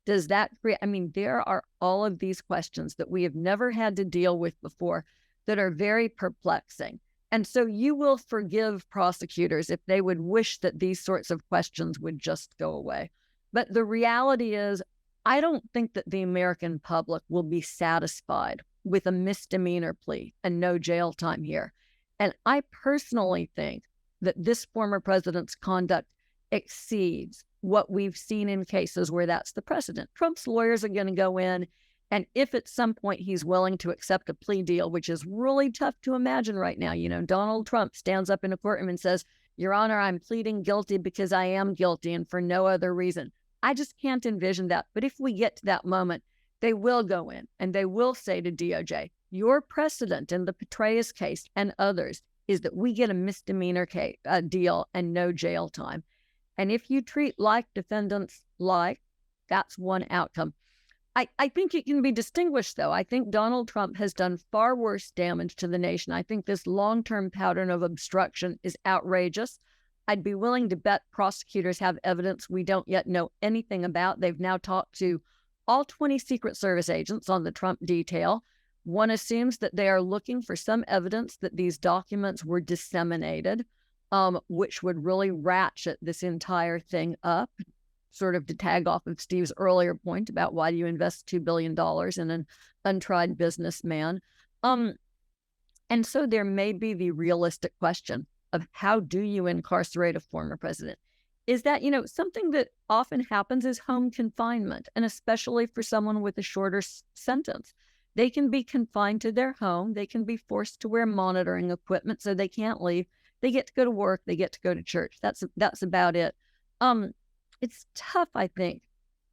does that create? I mean, there are all of these questions that we have never had to deal with before that are very perplexing. And so you will forgive prosecutors if they would wish that these sorts of questions would just go away. But the reality is, I don't think that the American public will be satisfied with a misdemeanor plea and no jail time here. And I personally think that this former president's conduct exceeds what we've seen in cases where that's the precedent. Trump's lawyers are going to go in, and if at some point he's willing to accept a plea deal, which is really tough to imagine right now, Donald Trump stands up in a courtroom and says, Your Honor, I'm pleading guilty because I am guilty and for no other reason. I just can't envision that. But if we get to that moment, they will go in and they will say to DOJ, your precedent in the Petraeus case and others is that we get a misdemeanor deal and no jail time. And if you treat like defendants like, that's one outcome. I think it can be distinguished, though. I think Donald Trump has done far worse damage to the nation. I think this long-term pattern of obstruction is outrageous. I'd be willing to bet prosecutors have evidence we don't yet know anything about. They've now talked to all 20 Secret Service agents on the Trump detail. One assumes that they are looking for some evidence that these documents were disseminated, which would really ratchet this entire thing up, sort of to tag off of Steve's earlier point about why do you invest $2 billion in an untried businessman. And so there may be the realistic question of how do you incarcerate a former president? Is that, something that often happens is home confinement, and especially for someone with a shorter sentence. They can be confined to their home. They can be forced to wear monitoring equipment so they can't leave. They get to go to work. They get to go to church. That's about it. It's tough, I think,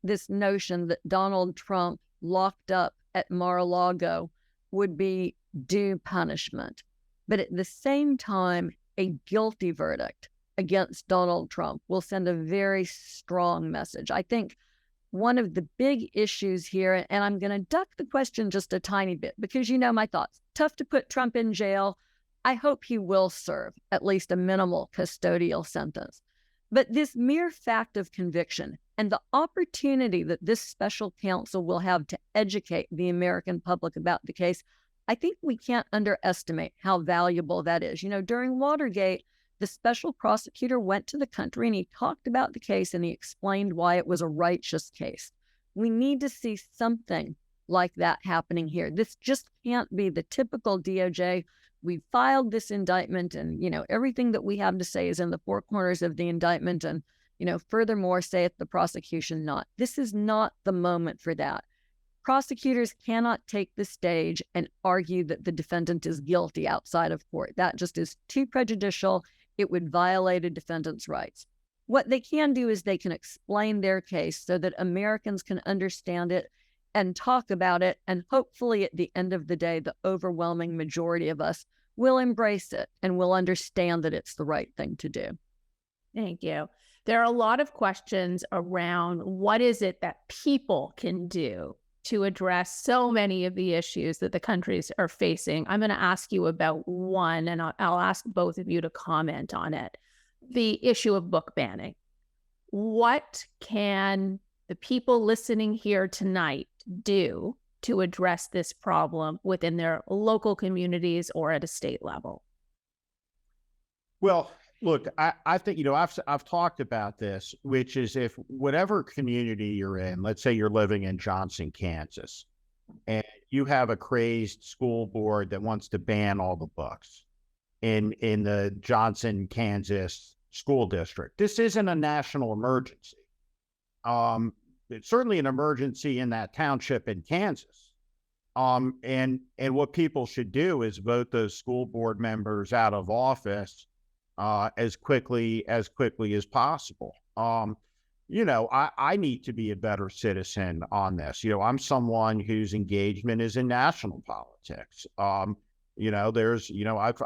this notion that Donald Trump locked up at Mar-a-Lago would be due punishment. But at the same time, a guilty verdict against Donald Trump will send a very strong message. I think one of the big issues here, and I'm going to duck the question just a tiny bit because you know my thoughts. Tough to put Trump in jail. I hope he will serve at least a minimal custodial sentence. But this mere fact of conviction and the opportunity that this special counsel will have to educate the American public about the case, I think we can't underestimate how valuable that is. During Watergate, the special prosecutor went to the country and he talked about the case and he explained why it was a righteous case. We need to see something like that happening here. This just can't be the typical DOJ. We filed this indictment and, everything that we have to say is in the four corners of the indictment and, furthermore, saith the prosecution not. This is not the moment for that. Prosecutors cannot take the stage and argue that the defendant is guilty outside of court. That just is too prejudicial. It would violate a defendant's rights. What they can do is they can explain their case so that Americans can understand it and talk about it. And hopefully at the end of the day, the overwhelming majority of us will embrace it and will understand that it's the right thing to do. Thank you. There are a lot of questions around what is it that people can do to address so many of the issues that the countries are facing. I'm going to ask you about one, and I'll ask both of you to comment on it. The issue of book banning. What can the people listening here tonight do to address this problem within their local communities or at a state level? Well, look, I think, I've talked about this, which is if whatever community you're in, let's say you're living in Johnson, Kansas, and you have a crazed school board that wants to ban all the books in the Johnson, Kansas school district. This isn't a national emergency. It's certainly an emergency in that township in Kansas. And what people should do is vote those school board members out of office as quickly as possible. I need to be a better citizen on this. I'm someone whose engagement is in national politics. I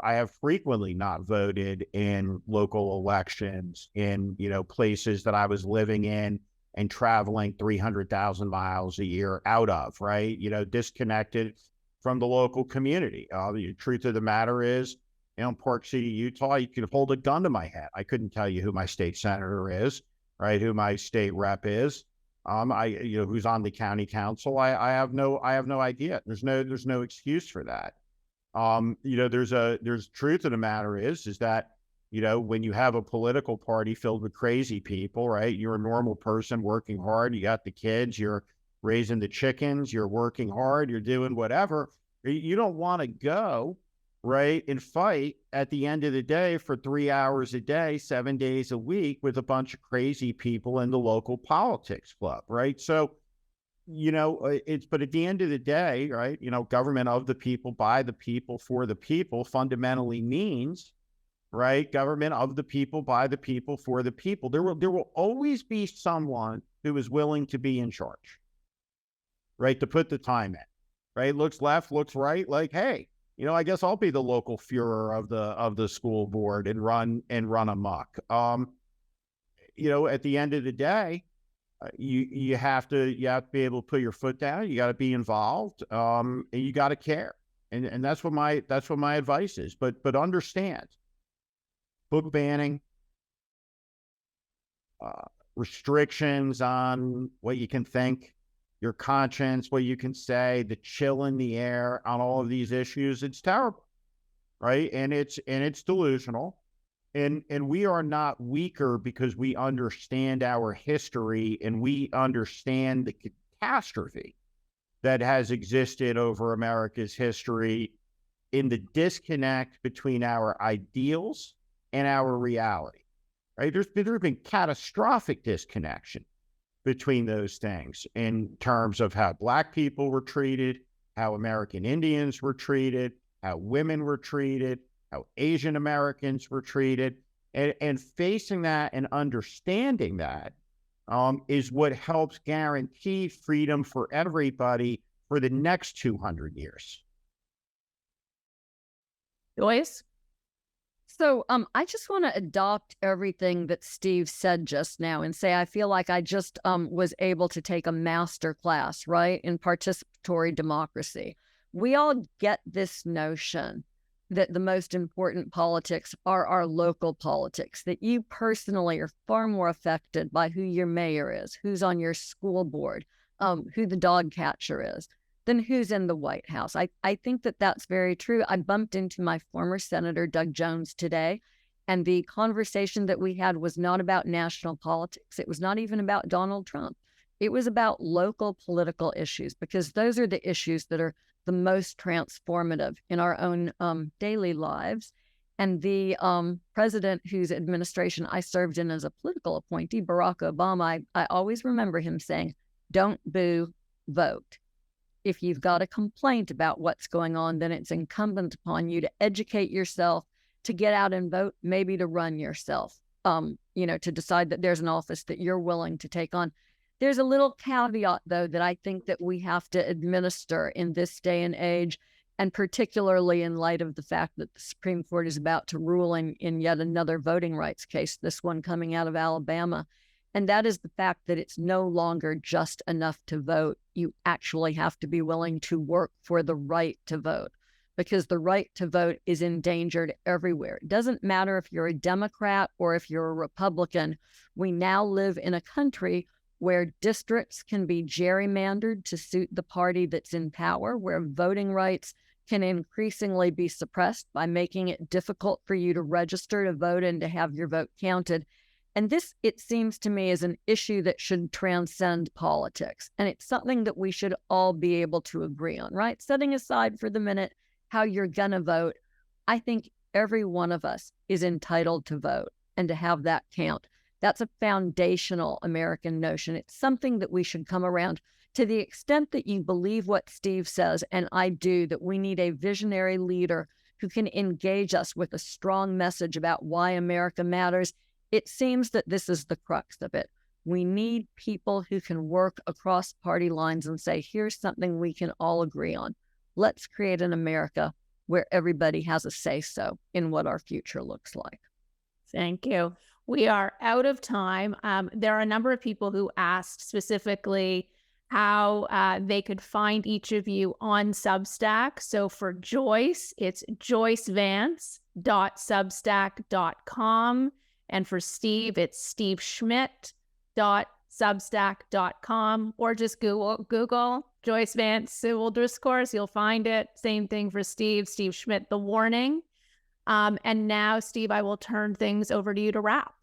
have frequently not voted in local elections in, places that I was living in and traveling 300,000 miles a year out of, right? Disconnected from the local community. The truth of the matter is, in Park City, Utah, you could hold a gun to my head. I couldn't tell you who my state senator is, right? Who my state rep is. Who's on the county council. I have no idea. There's no excuse for that. There's truth of the matter is that, when you have a political party filled with crazy people, right? You're a normal person working hard. You got the kids, you're raising the chickens, you're working hard, you're doing whatever. You don't want to go, right, and fight at the end of the day for 3 hours a day, 7 days a week with a bunch of crazy people in the local politics club, right? So, but at the end of the day, right, government of the people, by the people, for the people fundamentally means, right, government of the people, by the people, for the people. There will always be someone who is willing to be in charge, right? To put the time in, right? Looks left, looks right, like, hey, I guess I'll be the local Führer of the school board and run amok. At the end of the day, you have to be able to put your foot down. You got to be involved, and you got to care. And that's what my advice is. But understand, book banning, restrictions on what you can think, your conscience, what you can say, the chill in the air on all of these issues, it's terrible, right? And it's delusional. And we are not weaker because we understand our history and we understand the catastrophe that has existed over America's history in the disconnect between our ideals and our reality, right? There's been catastrophic disconnection between those things in terms of how Black people were treated, how American Indians were treated, how women were treated, how Asian Americans were treated. And facing that and understanding that is what helps guarantee freedom for everybody for the next 200 years. Joyce? So I just want to adopt everything that Steve said just now and say I feel like I just was able to take a master class, right, in participatory democracy. We all get this notion that the most important politics are our local politics, that you personally are far more affected by who your mayor is, who's on your school board, who the dog catcher is, than who's in the White House. I think that that's very true. I bumped into my former Senator Doug Jones today, and the conversation that we had was not about national politics. It was not even about Donald Trump. It was about local political issues, because those are the issues that are the most transformative in our own daily lives. And the president whose administration I served in as a political appointee, Barack Obama, I always remember him saying, don't boo, vote. If you've got a complaint about what's going on, then it's incumbent upon you to educate yourself, to get out and vote, maybe to run yourself, to decide that there's an office that you're willing to take on. There's a little caveat, though, that I think that we have to administer in this day and age, and particularly in light of the fact that the Supreme Court is about to rule in yet another voting rights case, this one coming out of Alabama. And that is the fact that it's no longer just enough to vote. You actually have to be willing to work for the right to vote, because the right to vote is endangered everywhere. It doesn't matter if you're a Democrat or if you're a Republican. We now live in a country where districts can be gerrymandered to suit the party that's in power, where voting rights can increasingly be suppressed by making it difficult for you to register to vote and to have your vote counted. And this, it seems to me, is an issue that should transcend politics. And it's something that we should all be able to agree on, right? Setting aside for the minute how you're going to vote, I think every one of us is entitled to vote and to have that count. That's a foundational American notion. It's something that we should come around. To the extent that you believe what Steve says, and I do, that we need a visionary leader who can engage us with a strong message about why America matters, it seems that this is the crux of it. We need people who can work across party lines and say, here's something we can all agree on. Let's create an America where everybody has a say-so in what our future looks like. Thank you. We are out of time. There are a number of people who asked specifically how they could find each of you on Substack. So for Joyce, it's joycevance.substack.com. And for Steve, it's steveschmidt.substack.com, or just Google Joyce Vance Civil Discourse. You'll find it. Same thing for Steve Schmidt, The Warning. And now, Steve, I will turn things over to you to wrap.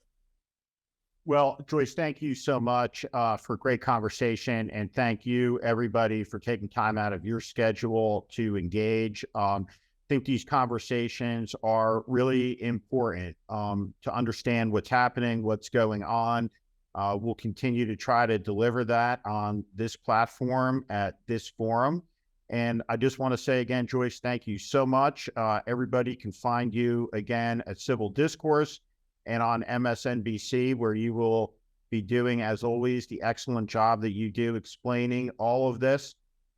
Well, Joyce, thank you so much for a great conversation. And thank you, everybody, for taking time out of your schedule to engage. I think these conversations are really important to understand what's happening, what's going on. We'll continue to try to deliver that on this platform at this forum. And I just want to say again, Joyce, thank you so much. Everybody can find you again at Civil Discourse and on MSNBC, where you will be doing, as always, the excellent job that you do explaining all of this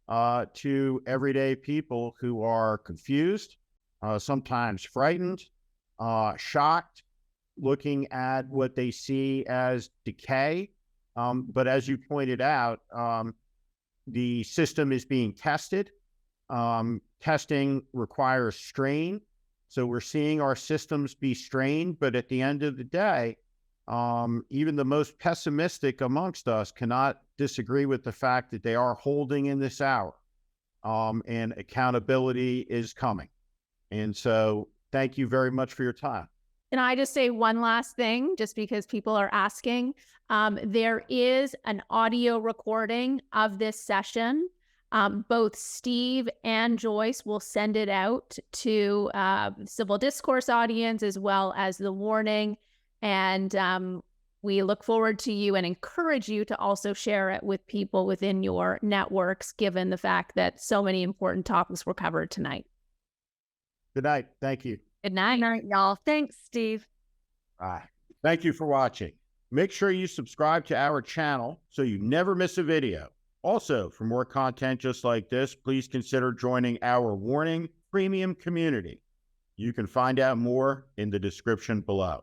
to everyday people who are confused, sometimes frightened, shocked, looking at what they see as decay. But as you pointed out, the system is being tested. Testing requires strain. So we're seeing our systems be strained, but at the end of the day, even the most pessimistic amongst us cannot disagree with the fact that they are holding in this hour, and accountability is coming. And so thank you very much for your time. Can I just say one last thing, just because people are asking? There is an audio recording of this session. Both Steve and Joyce will send it out to Civil Discourse audience as well as the Warning. And we look forward to you and encourage you to also share it with people within your networks, given the fact that so many important topics were covered tonight. Good night. Thank you. Good night. Good night, y'all. Thanks, Steve. Bye. Thank you for watching. Make sure you subscribe to our channel so you never miss a video. Also, for more content just like this, please consider joining our Warning Premium community. You can find out more in the description below.